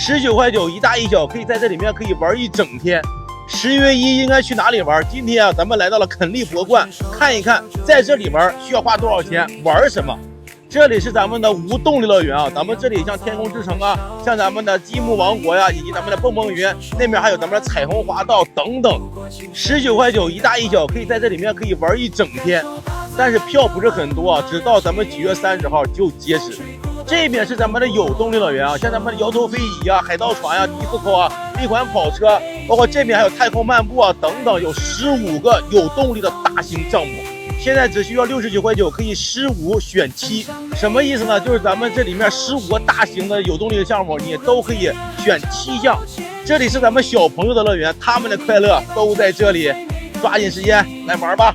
19.9一大一小，可以在这里面可以玩一整天。10月1应该去哪里玩？今天啊，咱们来到了肯利博冠，看一看在这里面需要花多少钱，玩什么。这里是咱们的无动力乐园啊，咱们这里像天空之城啊，像咱们的积木王国呀，以及咱们的蹦蹦云，那边还有咱们的彩虹滑道等等。19.9一大一小，可以在这里面可以玩一整天，但是票不是很多啊，直到咱们9月30号就截止。这边是咱们的有动力乐园啊，像咱们的摇头飞椅啊、海盗船啊、迪斯科啊、闭环跑车，包括这边还有太空漫步啊等等，有15个有动力的大型项目。现在只需要69.9，可以15选7，什么意思呢？就是咱们这里面15个大型的有动力的项目，你都可以选7项。这里是咱们小朋友的乐园，他们的快乐都在这里，抓紧时间来玩吧。